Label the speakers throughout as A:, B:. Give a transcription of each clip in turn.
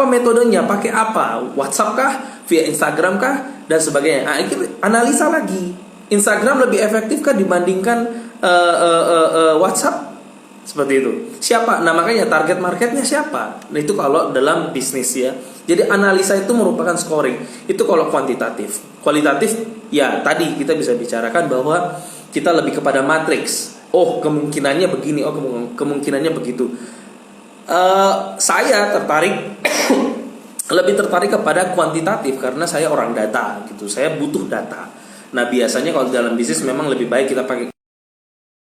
A: Apa metodenya? Pakai apa? WhatsApp kah? Via Instagram kah? Dan sebagainya. Nah, analisa lagi. Instagram lebih efektif kah dibandingkan WhatsApp? Seperti itu. Siapa? Nah, makanya target marketnya siapa? Nah, itu kalau dalam bisnis ya. Jadi analisa itu merupakan scoring. Itu kalau kuantitatif. Kualitatif ya tadi kita bisa bicarakan bahwa kita lebih kepada matriks. Oh, kemungkinannya begini. Oh, kemungkinannya begitu. Saya tertarik lebih tertarik kepada kuantitatif karena saya orang data gitu. Saya butuh data. Nah, biasanya kalau dalam bisnis memang lebih baik kita pakai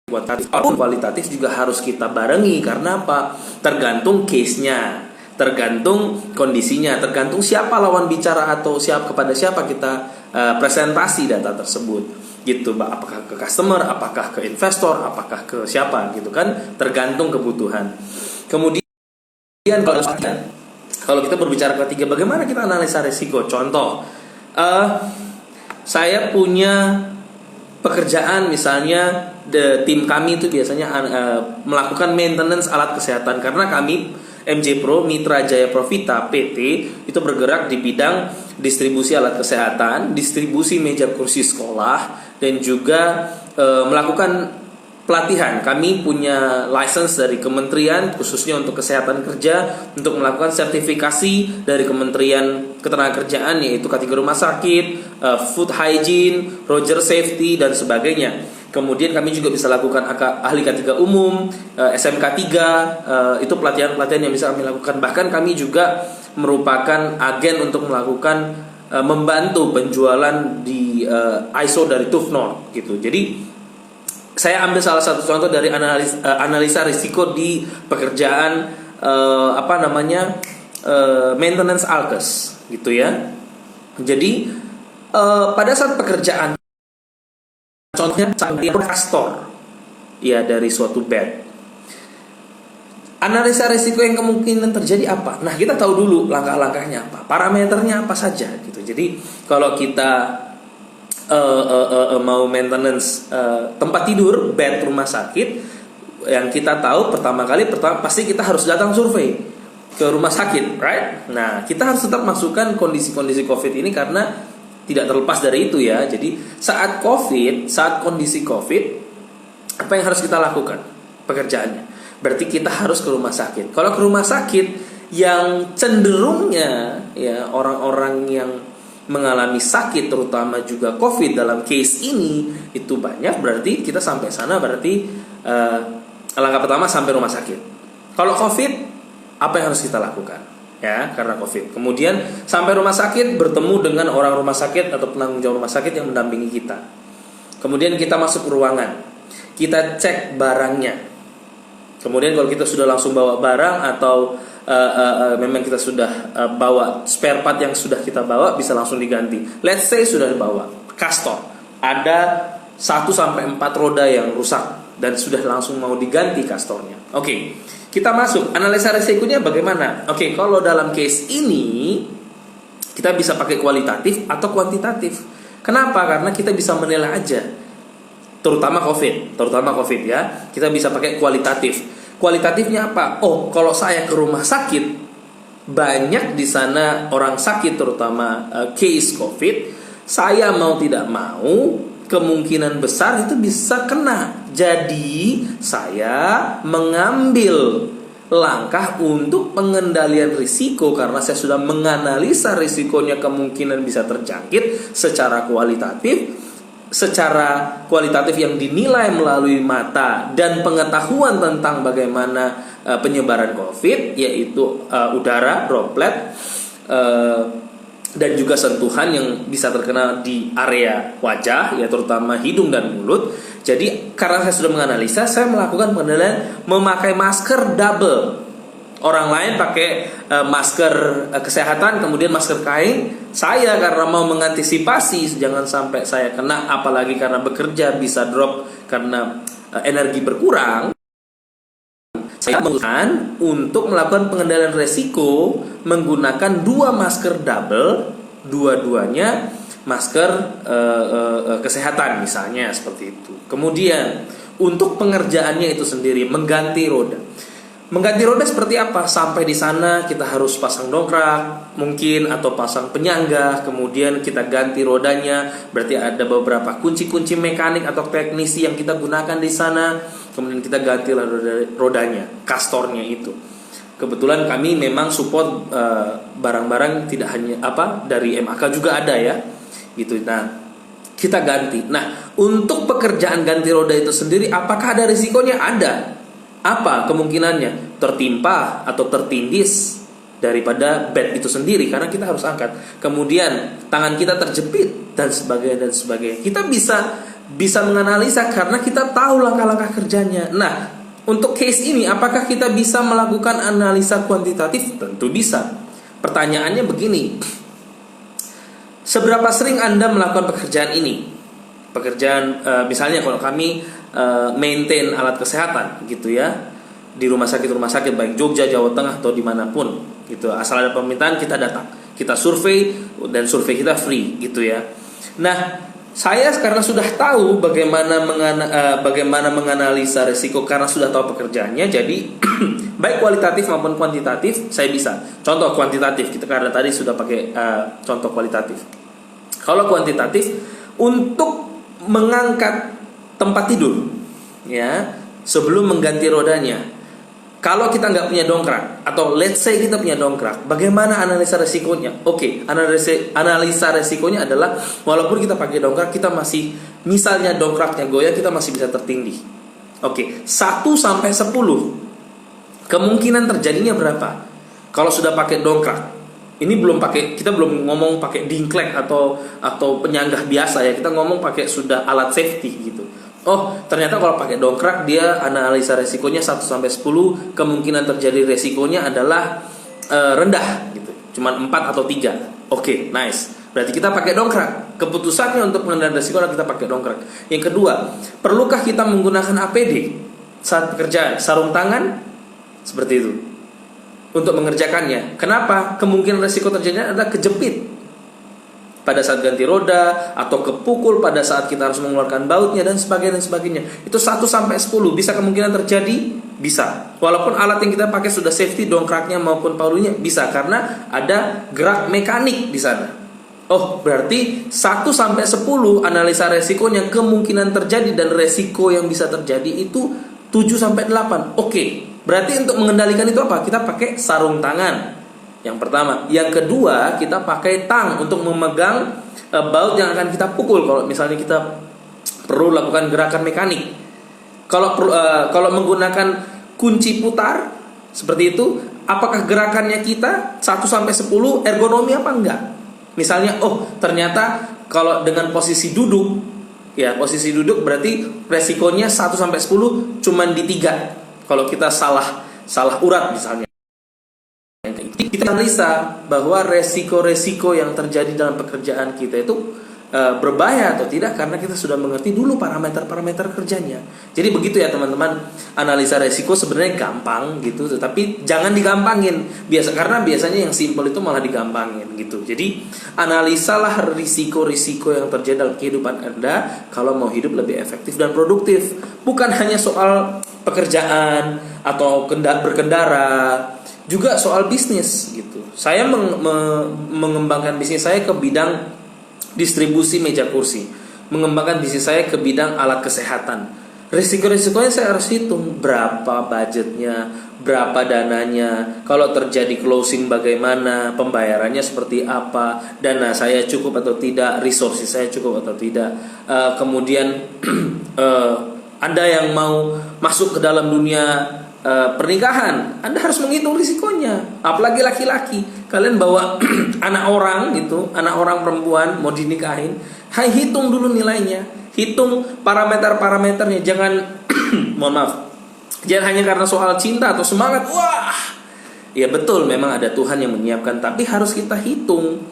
A: kuantitatif. Kualitatif juga harus kita barengi karena apa? Tergantung case-nya, tergantung kondisinya, tergantung siapa lawan bicara atau kepada siapa kita presentasi data tersebut. Gitu, apakah ke customer, apakah ke investor, apakah ke siapa gitu kan? Tergantung kebutuhan. Kemudian kalau kita berbicara ketiga, bagaimana kita analisa risiko? Contoh, saya punya pekerjaan misalnya, tim kami itu biasanya melakukan maintenance alat kesehatan karena kami MJ Pro Mitra Jaya Profita PT itu bergerak di bidang distribusi alat kesehatan, distribusi meja kursi sekolah, dan juga melakukan pelatihan. Kami punya license dari kementerian khususnya untuk kesehatan kerja untuk melakukan sertifikasi dari Kementerian Ketenagakerjaan yaitu kategori rumah sakit, food hygiene, Roger safety dan sebagainya. Kemudian kami juga bisa lakukan ahli K3 umum, SMK 3, itu pelatihan-pelatihan yang bisa kami lakukan. Bahkan kami juga merupakan agen untuk melakukan membantu penjualan di ISO dari TÜV gitu. Jadi saya ambil salah satu contoh dari analisa risiko di pekerjaan maintenance alkes gitu ya. Jadi pada saat pekerjaan, contohnya kastor ya dari suatu bed, analisa risiko yang kemungkinan terjadi apa? Nah, kita tahu dulu langkah-langkahnya apa, parameternya apa saja gitu. Jadi kalau kita mau maintenance tempat tidur, bed rumah sakit, yang kita tahu pertama pasti kita harus datang survei ke rumah sakit, right? Nah, kita harus tetap masukkan kondisi-kondisi COVID ini karena tidak terlepas dari itu ya. Jadi saat kondisi COVID, apa yang harus kita lakukan? Pekerjaannya. Berarti kita harus ke rumah sakit. Kalau ke rumah sakit yang cenderungnya ya orang-orang yang mengalami sakit terutama juga COVID dalam case ini itu banyak, berarti kita sampai sana berarti langkah pertama sampai rumah sakit. Kalau COVID apa yang harus kita lakukan ya karena COVID? Kemudian sampai rumah sakit bertemu dengan orang rumah sakit atau penanggung jawab rumah sakit yang mendampingi kita. Kemudian kita masuk ke ruangan, kita cek barangnya. Kemudian kalau kita sudah langsung bawa barang atau memang kita sudah bawa spare part yang sudah kita bawa bisa langsung diganti. Let's say sudah dibawa kastor, ada 1-4 roda yang rusak dan sudah langsung mau diganti kastornya. Oke, kita masuk analisa risikonya bagaimana? Oke, kalau dalam case ini kita bisa pakai kualitatif atau kuantitatif. Kenapa? Karena kita bisa menilai aja. Terutama COVID ya. Kita bisa pakai kualitatif. Kualitatifnya apa? Oh, kalau saya ke rumah sakit, banyak di sana orang sakit terutama case COVID, saya mau tidak mau kemungkinan besar itu bisa kena. Jadi, saya mengambil langkah untuk pengendalian risiko karena saya sudah menganalisa risikonya kemungkinan bisa terjangkit secara kualitatif yang dinilai melalui mata dan pengetahuan tentang bagaimana penyebaran COVID, yaitu udara, droplet, dan juga sentuhan yang bisa terkena di area wajah, ya terutama hidung dan mulut. Jadi karena saya sudah menganalisa, saya melakukan pengendalian memakai masker double. Orang lain pakai masker kesehatan, kemudian masker kain. Saya karena mau mengantisipasi jangan sampai saya kena, apalagi karena bekerja bisa drop karena energi berkurang. Saya memutuskan untuk melakukan pengendalian resiko menggunakan 2 masker double, dua-duanya masker kesehatan misalnya seperti itu. Kemudian untuk pengerjaannya itu sendiri mengganti roda. Mengganti roda seperti apa? Sampai di sana kita harus pasang dongkrak mungkin, atau pasang penyangga, kemudian kita ganti rodanya. Berarti ada beberapa kunci-kunci mekanik atau teknisi yang kita gunakan di sana. Kemudian kita ganti rodanya, kastornya itu. Kebetulan kami memang support barang-barang tidak hanya dari MAK juga ada ya, gitu. Nah, kita ganti. Nah, untuk pekerjaan ganti roda itu sendiri, apakah ada risikonya? Ada. Apa kemungkinannya? Tertimpa atau tertindis daripada bed itu sendiri, karena kita harus angkat. Kemudian tangan kita terjepit dan sebagainya dan sebagainya. Kita bisa menganalisa karena kita tahu langkah-langkah kerjanya. Nah, untuk case ini apakah kita bisa melakukan analisa kuantitatif? Tentu bisa. Pertanyaannya begini, seberapa sering Anda melakukan pekerjaan ini? Pekerjaan misalnya kalau kami maintain alat kesehatan gitu ya, di rumah sakit baik Jogja, Jawa Tengah atau dimanapun gitu, asal ada permintaan kita datang, kita survei, dan survei kita free gitu ya. Nah, saya karena sudah tahu bagaimana menganalisa risiko, karena sudah tahu pekerjaannya, jadi baik kualitatif maupun kuantitatif saya bisa. Contoh kuantitatif kita karena tadi sudah pakai contoh kualitatif. Kalau kuantitatif, untuk mengangkat tempat tidur ya sebelum mengganti rodanya, kalau kita nggak punya dongkrak, atau let's say kita punya dongkrak, bagaimana analisa resikonya? Oke, analisa resikonya adalah walaupun kita pakai dongkrak, kita masih, misalnya dongkraknya goyah, kita masih bisa tertindih. Oke, 1 sampai 10 kemungkinan terjadinya berapa? Kalau sudah pakai dongkrak, ini kita belum ngomong pakai dingklek atau penyanggah biasa ya, kita ngomong pakai sudah alat safety gitu. Oh, ternyata kalau pakai dongkrak, dia analisa resikonya 1 sampai 10, kemungkinan terjadi resikonya adalah rendah gitu. Cuman 4 atau 3. Oke, nice. Berarti kita pakai dongkrak. Keputusannya untuk mengendalikan resiko adalah kita pakai dongkrak. Yang kedua, perlukah kita menggunakan APD saat pekerjaan? Sarung tangan seperti itu untuk mengerjakannya. Kenapa? Kemungkinan resiko terjadinya adalah kejepit pada saat ganti roda, atau kepukul pada saat kita harus mengeluarkan bautnya, dan sebagainya. Itu 1 sampai 10 bisa kemungkinan terjadi, bisa. Walaupun alat yang kita pakai sudah safety, dongkraknya maupun palunya, bisa, karena ada gerak mekanik di sana. Oh, berarti 1 sampai 10 analisa resikonya, kemungkinan terjadi dan resiko yang bisa terjadi itu 7 sampai 8. Oke. Berarti untuk mengendalikan itu apa? Kita pakai sarung tangan. Yang pertama, yang kedua kita pakai tang untuk memegang baut yang akan kita pukul. Kalau misalnya kita perlu lakukan gerakan mekanik. Kalau menggunakan kunci putar seperti itu, apakah gerakannya kita 1 sampai 10 ergonomi apa enggak? Misalnya, ternyata kalau dengan posisi duduk, ya posisi duduk berarti resikonya 1 sampai 10 cuman di 3. Kalau kita salah urat misalnya. Kita analisa bahwa resiko-resiko yang terjadi dalam pekerjaan kita itu berbahaya atau tidak, karena kita sudah mengerti dulu parameter-parameter kerjanya. Jadi begitu ya teman-teman, analisa resiko sebenarnya gampang gitu, tetapi jangan digampangin. Karena biasanya yang simple itu malah digampangin gitu. Jadi analisalah risiko-risiko yang terjadi dalam kehidupan Anda kalau mau hidup lebih efektif dan produktif. Bukan hanya soal pekerjaan atau berkendara, juga soal bisnis gitu. Saya mengembangkan bisnis saya ke bidang distribusi meja kursi, mengembangkan bisnis saya ke bidang alat kesehatan. Risiko-risikonya saya harus hitung, berapa budgetnya, berapa dananya, kalau terjadi closing bagaimana, pembayarannya seperti apa, dana saya cukup atau tidak, resources saya cukup atau tidak. Kemudian Anda yang mau masuk ke dalam dunia pernikahan, Anda harus menghitung risikonya. Apalagi laki-laki, kalian bawa anak orang gitu, anak orang perempuan mau dinikahin, hitung dulu nilainya, hitung parameternya. Jangan mohon maaf, jangan hanya karena soal cinta atau semangat, wah ya betul memang ada Tuhan yang menyiapkan, tapi harus kita hitung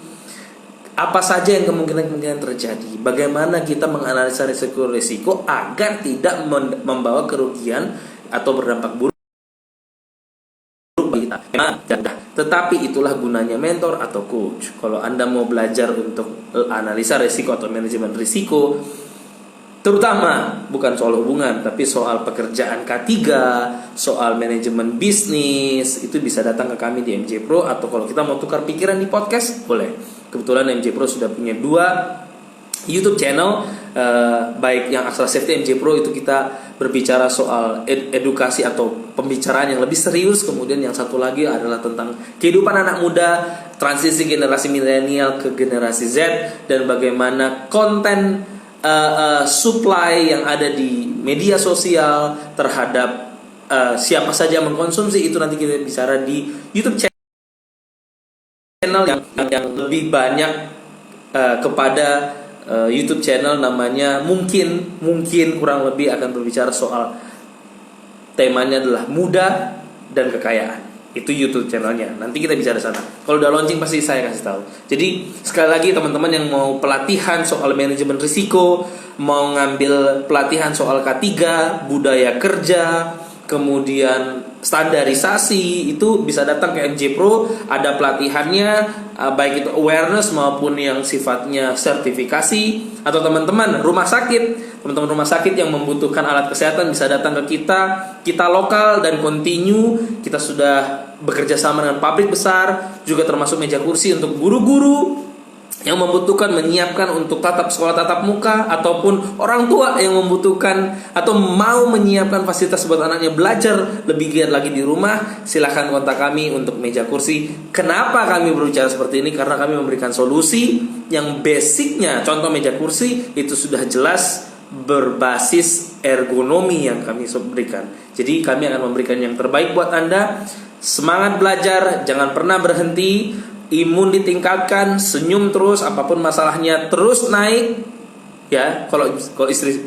A: apa saja yang kemungkinan terjadi. Bagaimana kita menganalisa risiko-risiko agar tidak membawa kerugian atau berdampak buruk. Tetapi itulah gunanya mentor atau coach. Kalau Anda mau belajar untuk analisa risiko atau manajemen risiko, terutama bukan soal hubungan, tapi soal pekerjaan K3, soal manajemen bisnis, itu bisa datang ke kami di MJ Pro. Atau kalau kita mau tukar pikiran di podcast, boleh. Kebetulan MJ Pro sudah punya 2 YouTube channel, baik yang Aksara Safety MJ Pro itu kita berbicara soal edukasi atau pembicaraan yang lebih serius. Kemudian yang satu lagi adalah tentang kehidupan anak muda, transisi generasi milenial ke generasi Z, dan bagaimana konten supply yang ada di media sosial terhadap siapa saja yang mengkonsumsi itu. Nanti kita bicara di YouTube channel yang lebih banyak kepada YouTube channel namanya mungkin kurang lebih akan berbicara soal temanya adalah muda dan kekayaan. Itu YouTube channelnya. Nanti kita bicara sana. Kalau udah launching pasti saya kasih tahu. Jadi sekali lagi teman-teman yang mau pelatihan soal manajemen risiko, mau ngambil pelatihan soal K3, budaya kerja, kemudian standarisasi, itu bisa datang ke MJ Pro. Ada pelatihannya, baik itu awareness maupun yang sifatnya sertifikasi. Atau teman-teman rumah sakit yang membutuhkan alat kesehatan bisa datang ke kita lokal dan continue. Kita sudah bekerja sama dengan pabrik besar, juga termasuk meja kursi untuk guru-guru yang membutuhkan menyiapkan untuk sekolah tatap muka, ataupun orang tua yang membutuhkan atau mau menyiapkan fasilitas buat anaknya belajar lebih giat lagi di rumah. Silahkan kontak kami untuk meja kursi. Kenapa kami berbicara seperti ini? Karena kami memberikan solusi yang basicnya, contoh meja kursi itu sudah jelas berbasis ergonomi yang kami berikan. Jadi kami akan memberikan yang terbaik buat Anda. Semangat belajar, jangan pernah berhenti, imun ditingkatkan, senyum terus, apapun masalahnya terus naik. Ya, kalau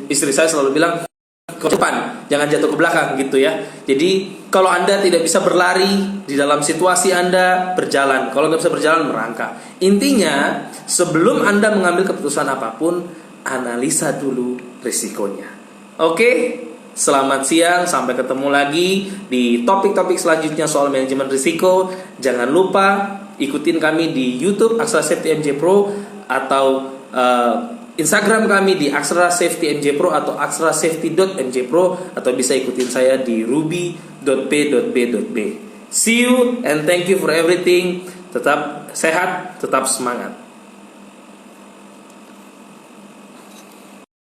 A: istri saya selalu bilang ke depan, jangan jatuh ke belakang gitu ya. Jadi kalau Anda tidak bisa berlari di dalam situasi Anda, berjalan. Kalau nggak bisa berjalan, merangkak. Intinya sebelum Anda mengambil keputusan apapun, analisa dulu risikonya. Oke? Selamat siang, sampai ketemu lagi di topik-topik selanjutnya soal manajemen risiko. Jangan lupa ikutin kami di YouTube Aksara Safety MJ Pro, atau Instagram kami di Aksara Safety MJ Pro atau aksarasafety.mj Pro, atau bisa ikutin saya di ruby.p.b.b. See you and thank you for everything. Tetap sehat, tetap semangat.